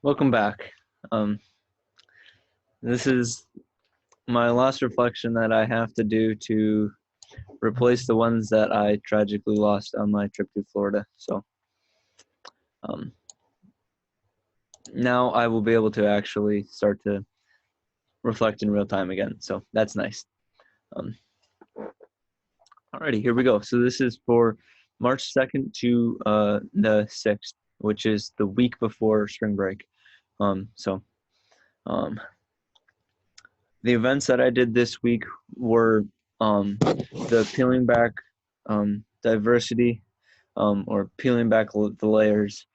Welcome back. Um, this is my last reflection that I have to do to replace the ones that I tragically lost on my trip to Florida. So um, now I will be able to actually start to reflect in real time again. So that's nice. Um, Alrighty, here we go. So this is for March 2nd to the 6th, which is the week before spring break. So um, the events that I did this week were the peeling back diversity or peeling back the layers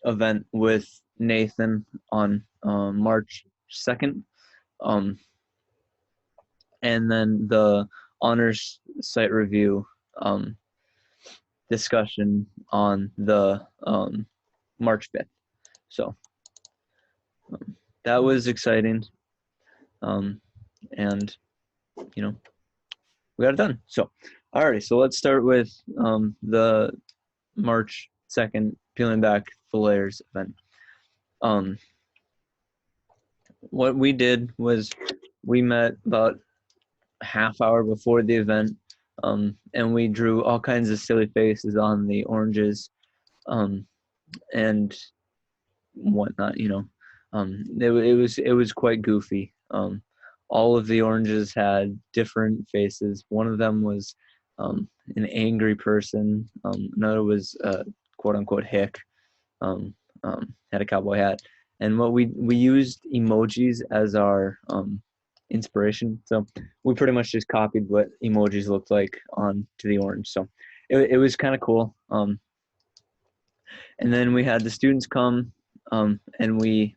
event with Nathan on March 2nd. And then the honors site review discussion on the March 5th. So that was exciting. And, you know, we got it done. So, alrighty. So let's start with the March 2nd peeling back the layers event. What we did was we met about a half hour before the event, and we drew all kinds of silly faces on the oranges, and whatnot. It was quite goofy. All of the oranges had different faces. One of them was an angry person. Another was quote unquote hick. Had a cowboy hat, and what we used emojis as our inspiration. So we pretty much just copied what emojis looked like on to the orange. So it was kind of cool. And then we had the students come, and we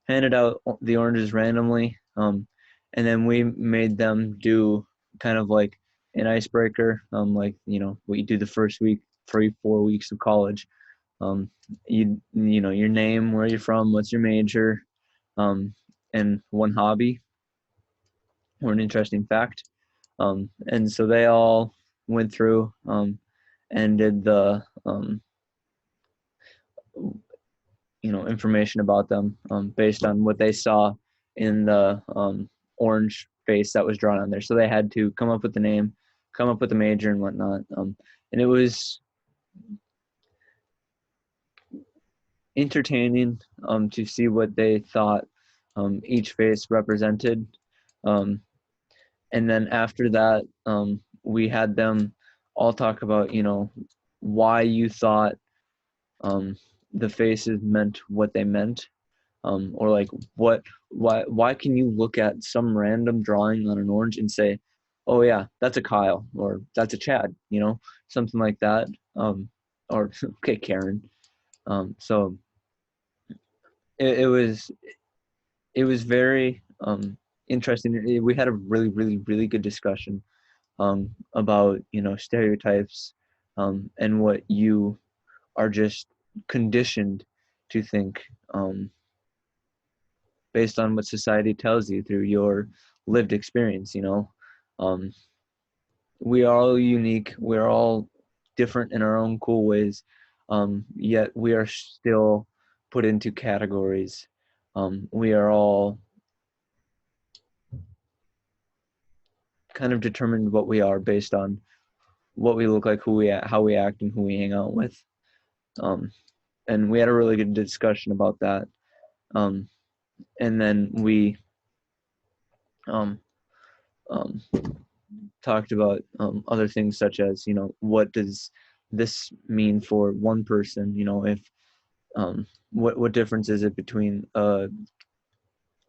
handed out the oranges randomly, and then we made them do kind of like an icebreaker, like what you do the first week, 3-4 weeks of college. Your name, where you're from, what's your major, and one hobby or an interesting fact. And so they all went through and did the information about them based on what they saw in the orange face that was drawn on there. So they had to come up with the name, come up with the major and whatnot. And it was entertaining to see what they thought each face represented. And then after that, we had them all talk about, why you thought the faces meant what they meant, or like why can you look at some random drawing on an orange and say, oh yeah, that's a Kyle or that's a Chad, something like that, or okay, Karen. So it was very interesting. We had a really, really, really good discussion about stereotypes and what you are just conditioned to think based on what society tells you through your lived experience. Um, we are all unique. We're all different in our own cool ways, yet we are still put into categories. We are all kind of determined what we are based on what we look like, how we act, and who we hang out with. And we had a really good discussion about that. And then we um, um, talked about other things such as, what does this mean for one person? If what difference is it between a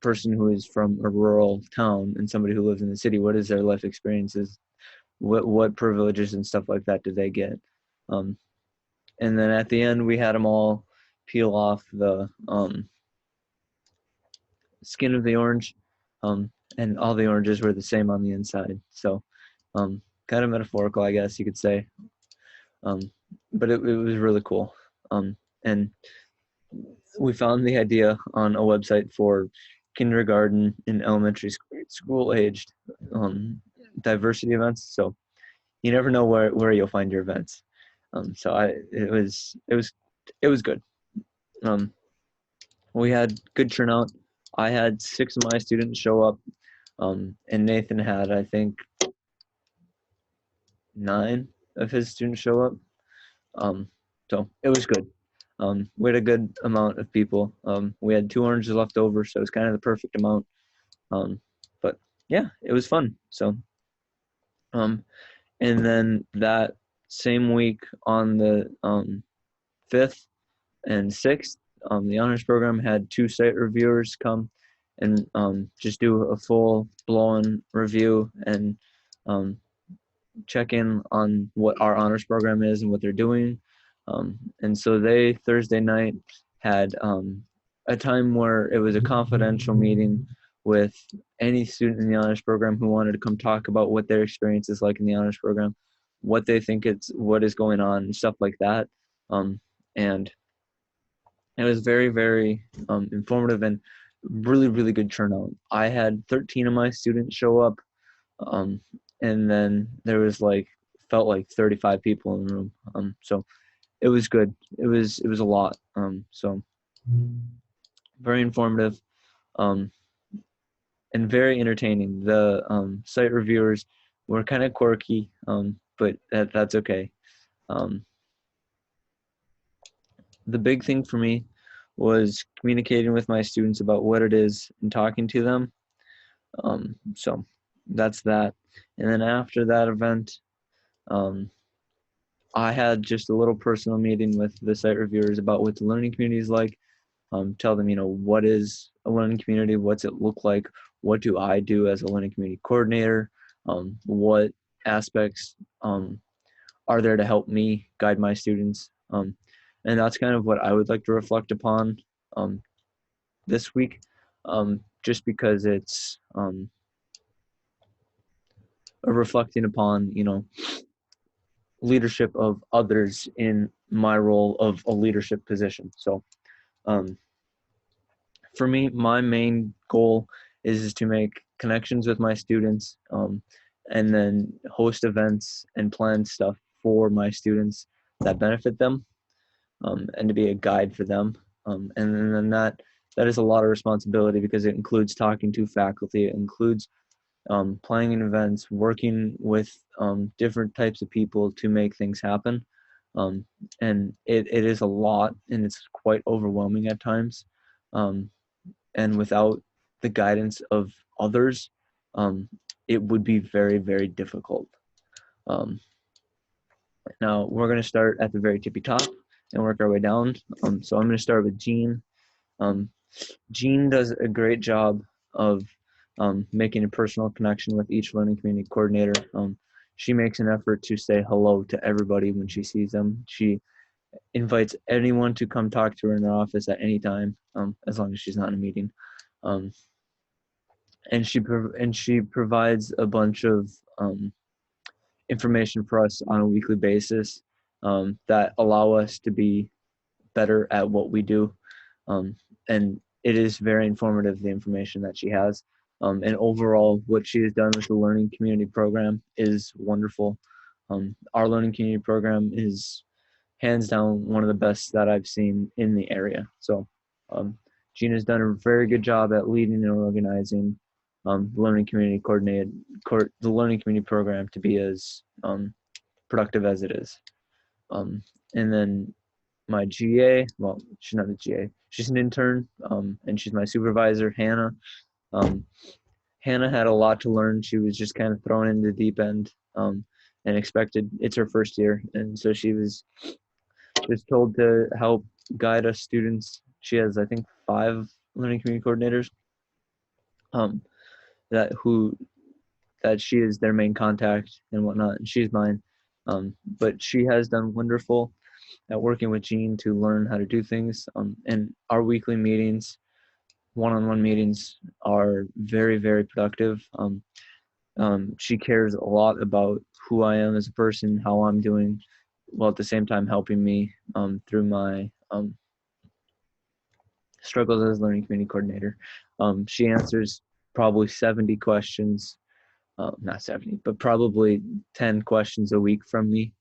person who is from a rural town and somebody who lives in the city? What is their life experiences? What privileges and stuff like that do they get? Um, and then at the end, we had them all peel off the skin of the orange, and all the oranges were the same on the inside. So kind of metaphorical, I guess you could say. But it was really cool. And we found the idea on a website for kindergarten and elementary school aged diversity events. So you never know where you'll find your events. So it was good. Um, We had good turnout. I had 6 of my students show up, and Nathan had, I think, 9 of his students show up. So it was good. We had a good amount of people. We had 2 oranges left over, so it was kind of the perfect amount. But yeah, it was fun. So, and then that same week on the 5th and 6th, the honors program had 2 site reviewers come and just do a full blown review and check in on what our honors program is and what they're doing. And so they Thursday night had a time where it was a confidential meeting with any student in the honors program who wanted to come talk about what their experience is like in the honors program, what they think what is going on, and stuff like that. And it was very, very informative and really, really good turnout. I had 13 of my students show up, and then there was felt like 35 people in the room. So it was good. It was a lot. So very informative, and very entertaining. The site reviewers were kind of quirky, but that's okay. The big thing for me was communicating with my students about what it is and talking to them. So that's that. And then after that event, I had just a little personal meeting with the site reviewers about what the learning community is like. Tell them, what is a learning community? What's it look like? What do I do as a learning community coordinator? What aspects are there to help me guide my students? And that's kind of what I would like to reflect upon this week, just because it's reflecting upon, leadership of others in my role of a leadership position. So for me, my main goal is to make connections with my students, and then host events and plan stuff for my students that benefit them, and to be a guide for them. And then that is a lot of responsibility because it includes talking to faculty, it includes planning events, working with different types of people to make things happen. And it is a lot, and it's quite overwhelming at times. And without the guidance of others, it would be very, very difficult. Now we're going to start at the very tippy top and work our way down. So I'm going to start with Jean. Jean does a great job of making a personal connection with each learning community coordinator. She makes an effort to say hello to everybody when she sees them. She invites anyone to come talk to her in her office at any time, as long as she's not in a meeting. And she provides a bunch of information for us on a weekly basis that allow us to be better at what we do. And it is very informative, the information that she has. And overall, what she has done with the Learning Community Program is wonderful. Our Learning Community Program is hands down one of the best that I've seen in the area. So Gina's done a very good job at leading and organizing the Learning Community the Learning Community Program to be as productive as it is. And then my GA, well, she's not a GA, she's an intern, and she's my supervisor, Hannah. Hannah had a lot to learn. She was just kind of thrown into the deep end, and expected. It's her first year, and so she was just told to help guide us students. She has, I think, 5 learning community coordinators, that she is their main contact and whatnot, and she's mine. But she has done wonderful at working with Jean to learn how to do things. And our weekly meetings, one-on-one meetings, are very, very productive. She cares a lot about who I am as a person, how I'm doing, while at the same time helping me through my struggles as learning community coordinator. She answers probably 70 questions, not 70, but probably 10 questions a week from me.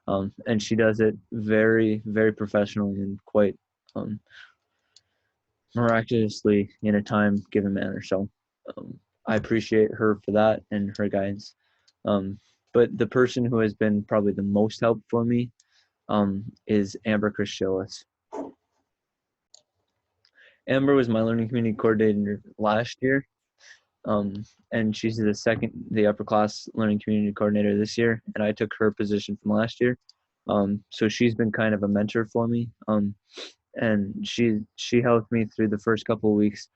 And she does it very, very professionally and quite miraculously in a time given manner. So I appreciate her for that and her guidance. But the person who has been probably the most help for me is Amber Christilis. Amber was my learning community coordinator last year, and she's the upper class learning community coordinator this year, and I took her position from last year. So she's been kind of a mentor for me, and she helped me through the first couple of weeks.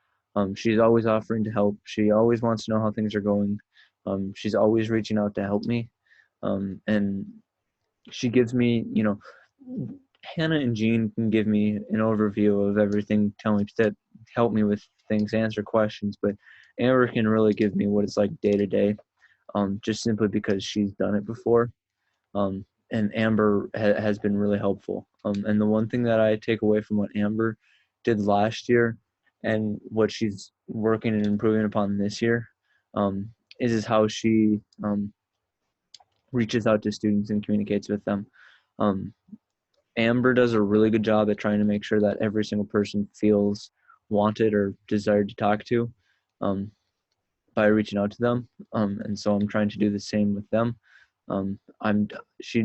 She's always offering to help. She always wants to know how things are going. She's always reaching out to help me, and she gives me, Hannah and Jean can give me an overview of everything, tell me that help me with things, answer questions, but Amber can really give me what it's like day to day, just simply because she's done it before. And Amber has been really helpful. And the one thing that I take away from what Amber did last year and what she's working and improving upon this year is how she reaches out to students and communicates with them. Um, Amber does a really good job at trying to make sure that every single person feels wanted or desired to talk to um, by reaching out to them. And so I'm trying to do the same with them. She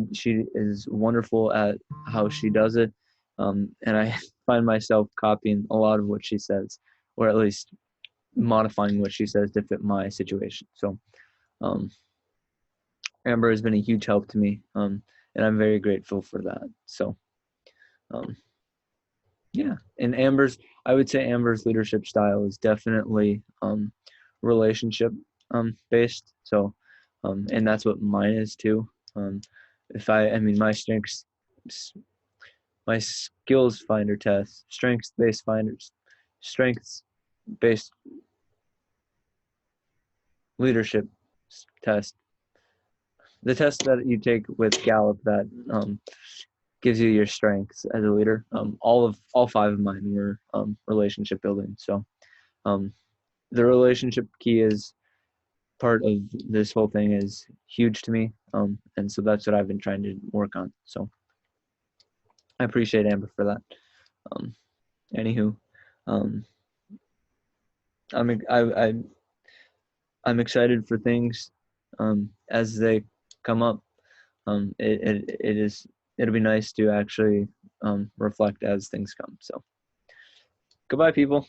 is wonderful at how she does it, and I find myself copying a lot of what she says, or at least modifying what she says to fit my situation. So um, Amber has been a huge help to me, and I'm very grateful for that. So um, yeah, and I would say Amber's leadership style is definitely relationship based. So, and that's what mine is too. Um, I mean, my skills finder test, strengths based leadership test, the test that you take with Gallup that gives you your strengths as a leader. All five of mine were relationship building. So, the relationship key is part of this whole thing is huge to me. And so that's what I've been trying to work on. So I appreciate Amber for that. Um, Anywho, um, I I'm excited for things as they come up. It'll be nice to actually reflect as things come. So goodbye, people.